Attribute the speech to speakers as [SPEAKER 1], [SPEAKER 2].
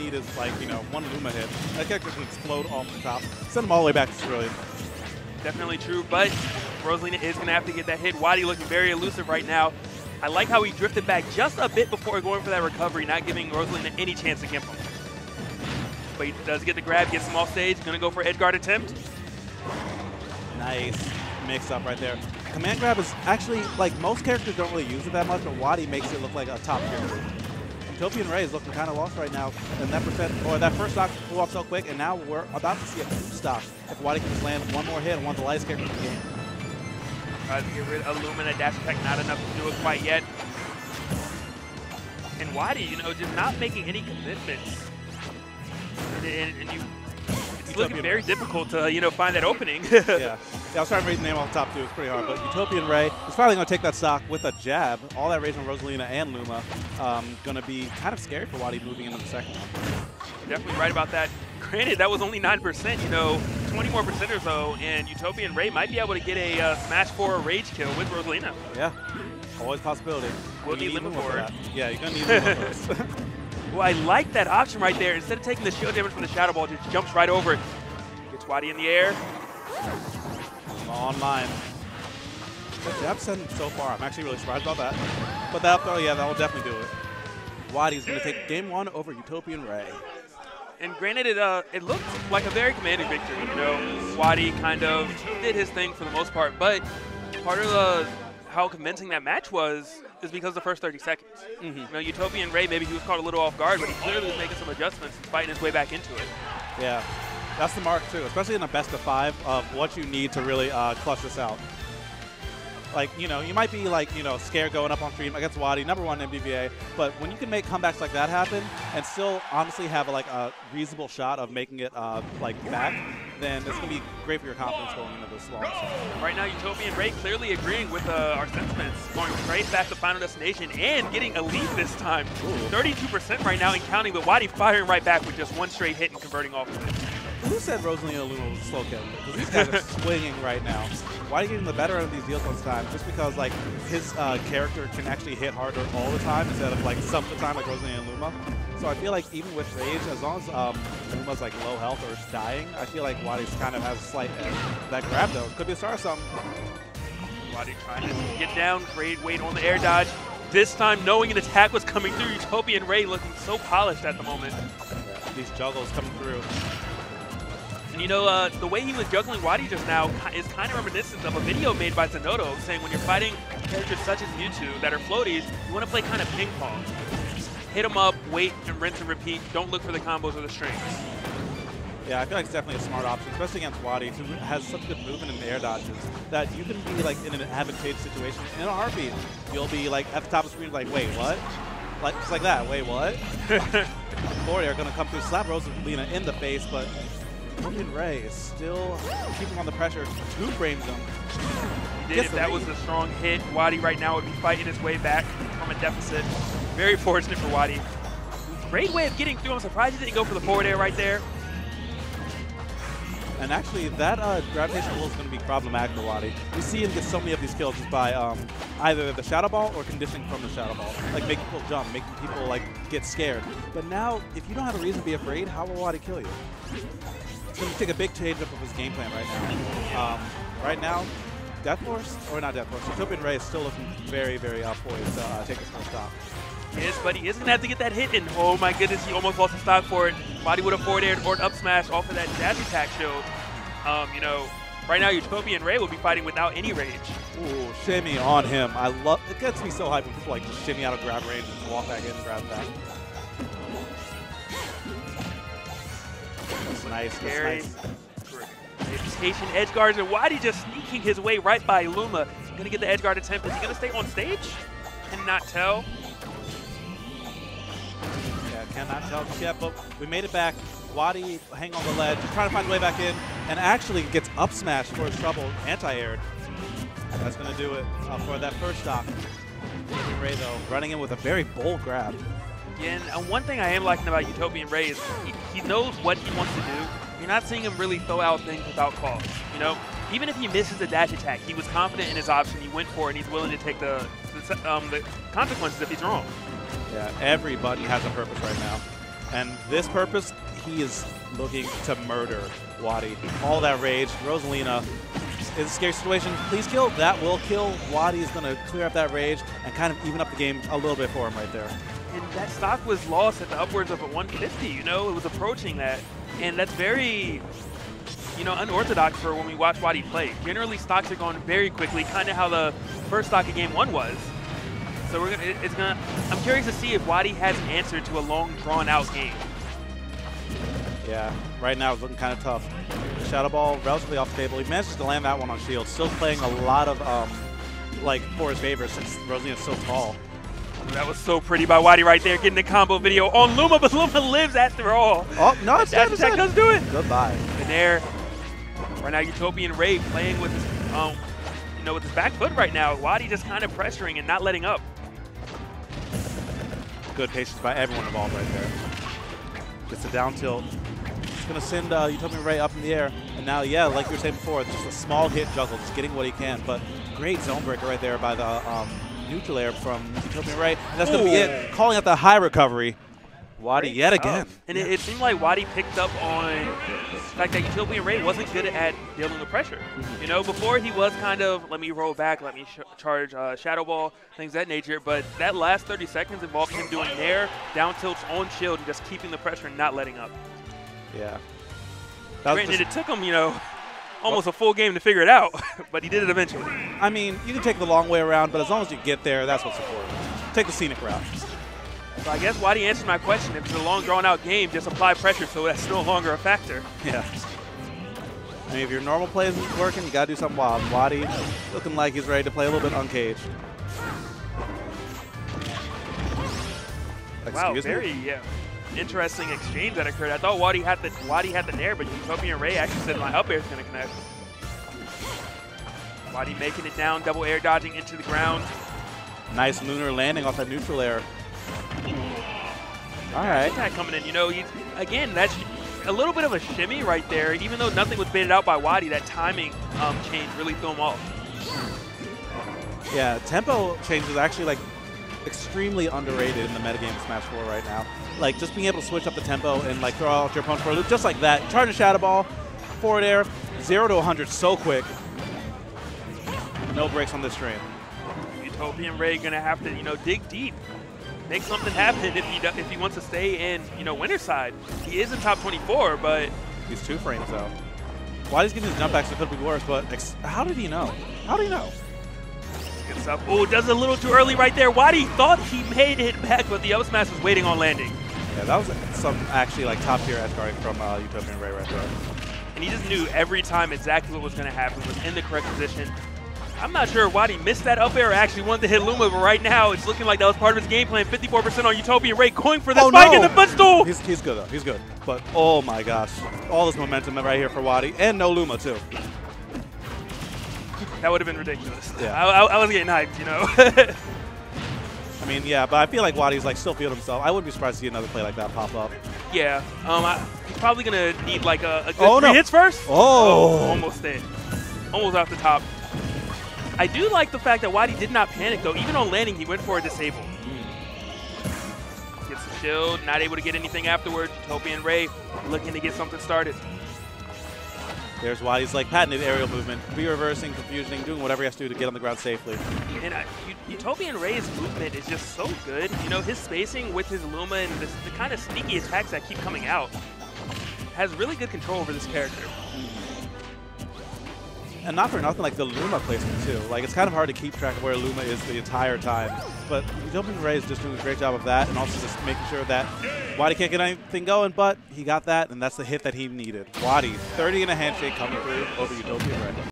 [SPEAKER 1] need is like, you know, one Luma hit. That character can explode off the top, send him all the way back to Cerulean.
[SPEAKER 2] Definitely true, but Rosalina is going to have to get that hit. WaDi looking very elusive right now. I like how he drifted back just a bit before going for that recovery, not giving Rosalina any chance to gimp him. But he does get the grab, gets him off stage, going to go for edge guard attempt.
[SPEAKER 1] Nice mix up right there. Command grab is actually, like, most characters don't really use it that much, but WaDi makes it look like a top tier move. UtopianRay is looking kind of lost right now, and that that first stock flew off so quick, and now we're about to see a two stock if WaDi can just land one more hit on one of the lightest characters in the game.
[SPEAKER 2] Tries to get rid of Lumina, dash attack, not enough to do it quite yet. And WaDi, you know, just not making any commitments. And it's looking very difficult to, you know, find that opening.
[SPEAKER 1] Yeah, I was trying to read the name off the top too. It's pretty hard, but UtopianRay is probably going to take that stock with a jab. All that rage on Rosalina and Luma going to be kind of scary for WaDi moving into the second one.
[SPEAKER 2] You're definitely right about that. Granted, that was only 9%, you know, 20 more percent or so, and UtopianRay might be able to get a Smash 4 rage kill with Rosalina.
[SPEAKER 1] Yeah, always a possibility.
[SPEAKER 2] We'll need Luma for it.
[SPEAKER 1] Yeah, you're going to need Luma for it.
[SPEAKER 2] Well, I like that option right there. Instead of taking the shield damage from the Shadow Ball, just jumps right over it. Gets WaDi in the air.
[SPEAKER 1] Online. Good jab send so far. I'm actually really surprised about that. But that up throw, yeah, that will definitely do it. WaDi's going to take game one over UtopianRay.
[SPEAKER 2] And granted, it looked like a very commanding victory. You know, WaDi kind of did his thing for the most part, but part of how convincing that match was is because of the first 30 seconds. You know, UtopianRay, maybe he was caught a little off guard, but he clearly was making some adjustments and fighting his way back into it.
[SPEAKER 1] Yeah, that's the mark too, especially in a best of 5 of what you need to really clutch this out. Like, you know, you might be like, you know, scared going up on stream against WaDi, #1 MBVA, but when you can make comebacks like that happen and still honestly have like a reasonable shot of making it like back, then it's going to be great for your confidence going into this long.
[SPEAKER 2] Right now, UtopianRay clearly agreeing with our sentiments, going straight back to Final Destination and getting a lead this time. 32% right now and counting, but WaDi firing right back with just one straight hit and converting off of it.
[SPEAKER 1] Who said Rosalina Luma was a slow kill? Because these guys are swinging right now. WaDi getting the better of these deals most times just because like his character can actually hit harder all the time instead of like some of the time like Rosalina and Luma. So I feel like even with rage, as long as Luma's like low health or is dying, I feel like WaDi's kind of has a slight edge. That grab though could be a start of something.
[SPEAKER 2] WaDi trying to get down, great weight on the air dodge. This time knowing an attack was coming through, UtopianRay looking so polished at the moment.
[SPEAKER 1] Yeah, these juggles coming through.
[SPEAKER 2] And you know, the way he was juggling WaDi just now is kind of reminiscent of a video made by Xanadu saying when you're fighting characters such as Mewtwo that are floaties, you want to play kind of ping pong. Hit them up, wait, and rinse and repeat. Don't look for the combos or the strings.
[SPEAKER 1] Yeah, I feel like it's definitely a smart option, especially against WaDi, who has such good movement in the air dodges that you can be like in an advantageous situation in a heartbeat. You'll be like at the top of the screen like, wait, what? Like just like that, wait, what? Forward air going to come through, slap Rosalina in the face, but UtopianRay is still keeping on the pressure. 2 frames him.
[SPEAKER 2] He did. If that was a strong hit, WaDi right now would be fighting his way back from a deficit. Very fortunate for WaDi. Great way of getting through. I'm surprised he didn't go for the forward air right there.
[SPEAKER 1] And actually, that gravitational pull is going to be problematic for WaDi. We see him get so many of these kills just by either the Shadow Ball or conditioning from the Shadow Ball. Like making people jump, making people like get scared. But now, if you don't have a reason to be afraid, how will WaDi kill you? It's going to take a big change up of his game plan right now. Right now, Death Force, or not Death Force, UtopianRay is still looking very, very poised to take his first stop.
[SPEAKER 2] Yes, but he is going to have to get that hit, and oh my goodness, he almost lost the stock for it. WaDi would have forward aired or an up smash off of that dash attack shield. You know, right now UtopianRay will be fighting without any rage.
[SPEAKER 1] Ooh, shimmy on him. I love it. Gets me so hyped when people like shimmy out of grab range and walk back in and grab back. That's nice.
[SPEAKER 2] Scary.
[SPEAKER 1] That's nice.
[SPEAKER 2] Education edge guards, and WaDi just sneaking his way right by Luma. He's going to get the edge guard attempt. Is he going to stay on stage? Cannot tell.
[SPEAKER 1] Yeah, cannot tell just yet, but we made it back. WaDi hang on the ledge, just trying to find a way back in, and actually gets up smash for his trouble, anti-aired. That's going to do it for that first stock. Ray, though, running in with a very bold grab.
[SPEAKER 2] Yeah, and one thing I am liking about UtopianRay is he knows what he wants to do. You're not seeing him really throw out things without cause. You know, even if he misses a dash attack, he was confident in his option. He went for it, and he's willing to take the consequences if he's wrong.
[SPEAKER 1] Yeah, every button has a purpose right now. And this purpose, he is looking to murder WaDi. All that rage. Rosalina is a scary situation. Please kill. That will kill. WaDi is going to clear up that rage and kind of even up the game a little bit for him right there.
[SPEAKER 2] And that stock was lost at the upwards of a 150, you know? It was approaching that. And that's very, you know, unorthodox for when we watch WaDi play. Generally, stocks are going very quickly, kind of how the first stock of Game 1 was. So I'm curious to see if WaDi has an answer to a long, drawn-out game.
[SPEAKER 1] Yeah, right now it's looking kind of tough. Shadow Ball, relatively off the table. He manages to land that one on shield. Still playing a lot of, like, for his favor since Rosalina's so tall.
[SPEAKER 2] That was so pretty by WaDi right there, getting the combo video on Luma, but Luma lives after all.
[SPEAKER 1] Oh, no, it's
[SPEAKER 2] that does do it.
[SPEAKER 1] Goodbye.
[SPEAKER 2] And there, right now, UtopianRay playing with his, you know, with his back foot right now. WaDi just kind of pressuring and not letting up.
[SPEAKER 1] Good patience by everyone involved right there. Gets a down tilt. It's going to send UtopianRay up in the air. And now, yeah, like you were saying before, it's just a small hit juggle, just getting what he can. But great zone breaker right there by the neutral air from UtopianRay. And that's going to be it. Calling out the high recovery. WaDi yet again.
[SPEAKER 2] And it seemed like WaDi picked up on the fact that UtopianRay wasn't good at dealing with pressure. You know, before he was kind of, let me roll back, let me charge Shadow Ball, things of that nature. But that last 30 seconds involved him doing nair, down tilts on shield, and just keeping the pressure and not letting up.
[SPEAKER 1] Yeah.
[SPEAKER 2] Granted, it took him, you know, almost a full game to figure it out, but he did it eventually.
[SPEAKER 1] I mean, you can take the long way around, but as long as you get there, that's what's important. Take the scenic route.
[SPEAKER 2] So I guess WaDi answered my question. If it's a long, drawn-out game, just apply pressure so that's no longer a factor.
[SPEAKER 1] Yeah. I mean, if your normal play isn't working, you got to do something wild. WaDi looking like he's ready to play a little bit uncaged.
[SPEAKER 2] Wow, very interesting exchange that occurred. I thought WaDi had the nair, but UtopianRay actually said my up air is going to connect. WaDi making it down, double air dodging into the ground.
[SPEAKER 1] Nice lunar landing off that neutral air. All right.
[SPEAKER 2] Attack coming in. You know, again, that's a little bit of a shimmy right there. Even though nothing was baited out by WaDi, that timing change really threw him off.
[SPEAKER 1] Yeah, tempo change is actually like extremely underrated in the metagame of Smash 4 right now. Like just being able to switch up the tempo and like throw out your opponent for a loop just like that. Charge a Shadow Ball, forward air, 0 to 100 so quick. No breaks on this train.
[SPEAKER 2] UtopianRay gonna have to, you know, dig deep, make something happen if he wants to stay in, you know, winner's side. He is in top 24, but
[SPEAKER 1] he's 2 frames though. WaDi's getting his jump backs, so it could be worse. But how did he know? How did he know?
[SPEAKER 2] Good stuff. Oh, does it a little too early right there. WaDi thought he made it back, but the up smash was waiting on landing.
[SPEAKER 1] Yeah, that was some actually like top tier edge guarding from UtopianRay right there.
[SPEAKER 2] And he just knew every time exactly what was going to happen, was in the correct position. I'm not sure if WaDi missed that up air or actually wanted to hit Luma, but right now it's looking like that was part of his game plan. 54% on UtopianRay, going for the spike in the footstool.
[SPEAKER 1] He's good though. He's good. But oh my gosh, all this momentum right here for WaDi, and no Luma too.
[SPEAKER 2] That would have been ridiculous.
[SPEAKER 1] Yeah.
[SPEAKER 2] I was getting hyped, you know.
[SPEAKER 1] I mean, yeah, but I feel like WaDi's like still feeling himself. I wouldn't be surprised to see another play like that pop up.
[SPEAKER 2] Yeah. He's probably gonna need like a good 3 hits first.
[SPEAKER 1] Oh,
[SPEAKER 2] almost dead. Almost off the top. I do like the fact that WaDi did not panic, though. Even on landing, he went for a disable. Gets the shield, not able to get anything afterwards. UtopianRay looking to get something started.
[SPEAKER 1] There's WaDi's like patented aerial movement, re-reversing, confusioning, doing whatever he has to do to get on the ground safely.
[SPEAKER 2] And UtopianRay's movement is just so good. You know, his spacing with his Luma and the kind of sneaky attacks that keep coming out has really good control over this character.
[SPEAKER 1] And not for nothing, like the Luma placement too. Like it's kind of hard to keep track of where Luma is the entire time. But UtopianRay is just doing a great job of that, and also just making sure that WaDi can't get anything going, but he got that, and that's the hit that he needed. WaDi, 30 in a handshake coming through over UtopianRay.